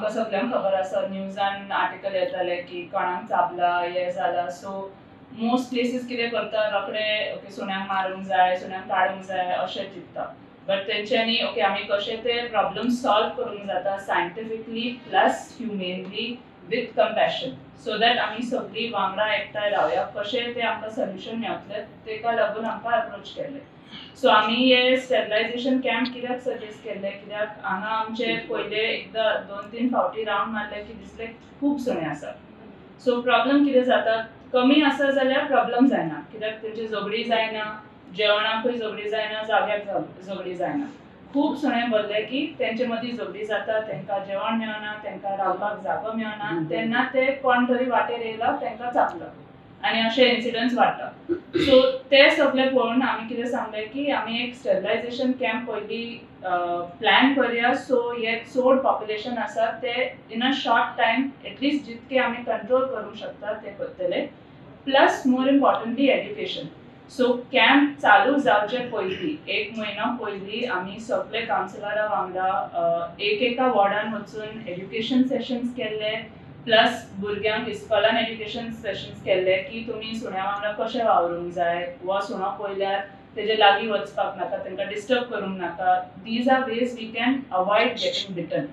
आमकां सगळ्यांक खबर आसा न्यूजान आर्टिकल येताले की कोणाक चाबला हे जाला सो मोस्ट प्लेसीस कितें करता रोखडे ओके सुण्यांक मारूंक जाय सुण्यांक काडूंक जाय अशें चिंतता बट तेंच्यांनी ओके आमी कशें ते प्रॉब्लम सॉल्व करूंक जाता scientifically plus humanely with compassion so that आमी सगळीं वांगडा एकठांय रावया कशें ते आमकां सोल्युशन मेळटलें तेका लागून आमकां अप्रोच केल्लें सो आमी हे स्टेरिलायझेशन कॅम्प कित्याक सजेस्ट केल्ले कित्याक हांगा आमचे पयले एकदां 2-3 फावटी रावंड मारले की दिसले खूब सुणे आसा सो प्रॉब्लम कितें जाता कमी आसा जाल्यार प्रॉब्लम जायना कित्याक तेंची झगडी जायना जेवणाकूय झगडी जायना जाग्याक झगडी जायना खूब सुणे भरले की तेंचे मदीं झगडी जाता तेंकां जेवण मेळना तेंकां रावपाक जागो मेळना तेन्ना ते कोण तरी वाटेर येयला तेंकां चापला आनी अशे इन्सिडंट्स वाडटा सो ते सगळे पळोवन आमी कितें सांगलें की आमी एक स्टेरिलायझेशन कॅम्प पयलीं प्लॅन करया सो हे चड पॉप्युलेशन आसा ते in a short time at least जितके आमी कंट्रोल करूंक शकता ते करतले प्लस मोर इम्पॉर्टंटली एड्युकेशन सो कॅम्प चालू जावचे पयलीं 1 म्हयनो पयलीं आमी सगळे कावन्सिलरा वांगडा एका वॉर्डान वचून एड्युकेशन सेशन्स केल्ले प्लस भुरग्यांक इस्कॉलान एड्युकेशन सेशन्स केल्ले की तुमी सुण्या वांगडा कशें वावरूंक जाय वो सुणो पळयल्यार तेजे लागीं वचपाक नाका तेंकां डिस्टर्ब करूंक नाका these are ways we can avoid getting bitten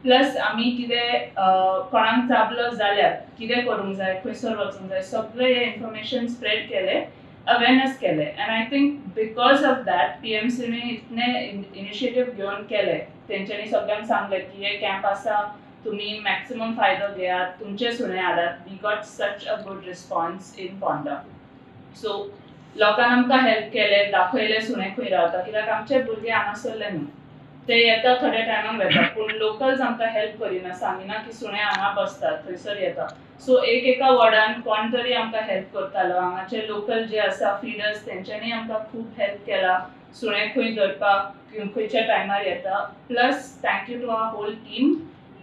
plus आमी कितें कोणाक चाबलो जाल्यार कितें करूंक जाय खंयसर वचूंक जाय सगळे हे इन्फॉर्मेशन स्प्रेड केले अवेरनेस केले and I think because of that PMCने इतने इनिशिएटीव घेवन केले तेंच्यांनी सगळ्यांक सांगले की हे कॅम्प आसा तुम्ही मॅक्सिमम फायदो घेयात तुमचे सुणे हाडात we got such a good response in Ponda so लोकांनी आमकां हेल्प केले दाखयले सुणे खंय रावता कित्याक आमचे भुरगे हांगासरले न्हू ते येता थोड्या टायमाक वेता पूण लोकल्स आमकां हेल्प करिना सांगिना की सुणे हांगा बसतात थंयसर येता सो एका वॉर्डान कोण तरी आमकां हेल्प करतालो हांगाचे लोकल जे आसा फिडर्स तेंच्यांनी आमकां खूब हेल्प केला सुणे खंय धरपाक खंयच्या टायमार येता plus thank you to our whole team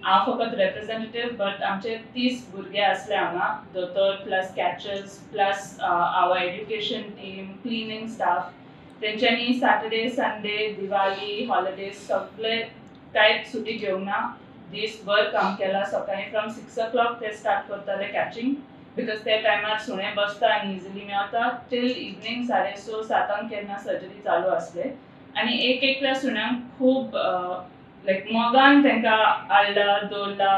हांव फकत रेप्रेझेंटेटीव बट आमचे 30 भुरगे आसले हांगा दोतोर प्लस कॅचर्स प्लस आवर एड्युकेशन टीम क्लिनिंग स्टाफ तेंच्यांनी सॅटर्डे संडे दिवाळी हॉलिडेज सगळे कांयच सुटी घेवंक ना दीसभर काम केला सकाळीं फ्रॉम 6 o'clock ते स्टार्ट करताले कॅचिंग बिकॉज ते टायमार सुणे बसता आनी इजिली मेळता टील इवनिंग 6:30-7 केन्ना सर्जरी चालू आसले आनी एकल्या सुण्यांक खूब लायक मोगान तेंकां हाडला दवरला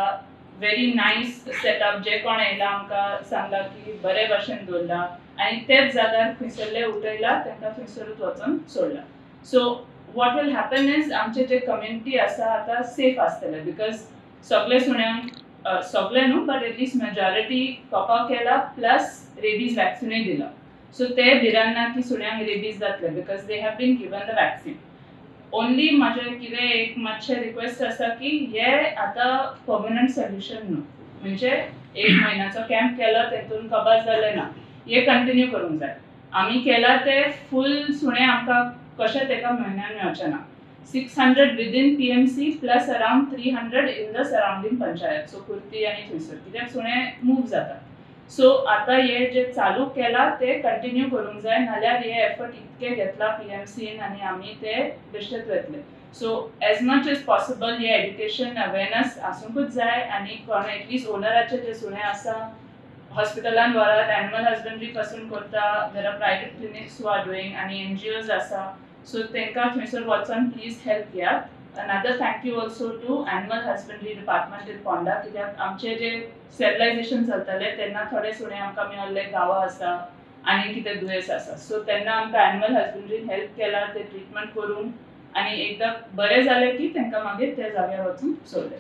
व्हेरी नायस सेटअप जे कोण येयला आमकां सांगला की बरे भाशेन दवरला आनी तेच जाग्यार खंयसरले उठयला तेंकां थंयसरूच वचून सोडला so what will happen is आमचे जे कम्युनिटी आसा आतां सेफ आसतले बिकॉज सगळे सुण्यांक सगळे न्हू बट एटलिस्ट मेजॉरिटी कॉपाक केला प्लस रेबीज वॅक्सिनूय दिला सो ते भिरान ना की सुण्यांक रेबीज जातले because they have been given the vaccine only म्हाजें कितें एक मातशें रिक्वेस्ट आसा की हे आतां पर्मनंट सोल्युशन न्हू म्हणजे 1 म्हयन्याचो कॅम्प केलो तेतून कबर जालें ना हे कंटिन्यू करूंक जाय आमी केला ते फूल सुणे आमकां कशें तेका म्हयन्यान मेळचें ना 600 within PMC plus around 300 in the surrounding panchayat so kurti आनी थंयसर कित्याक सुणे मूव जाता सो आतां हे जे चालू केला ते कंटिन्यू करूंक जाय नाल्यार हे एफर्ट इतके घेतला PMCन आनी आमी ते बेश्टेच वतले so as much as possible हे एड्युकेशन अवेरनेस आसूंकूच जाय आनी कोण एटलिस्ट ओनराचे जे सुणे आसा हॉस्पिटलान व्हरात एनिमल हजबंड्री पासून करता there are private clinics who are doing आनी NGOs आसा सो तेंकां थंयसर वचून प्लीज हेल्प घेयात another thank you also to Animal Husbandry Department in Ponda कित्याक आमचे जे स्टेरिलायझेशन चलताले तेन्ना थोडे सुणे आमकां मेळ्ळे गांवां आसा आनी कितें दुयेंस आसा सो तेन्ना आमकां एनिमल हजबंड्रीन हेल्प केला ते ट्रिटमेंट करून आनी एकदां बरें जालें की तेंकां मागीर त्या जाग्यार वचून सोडलें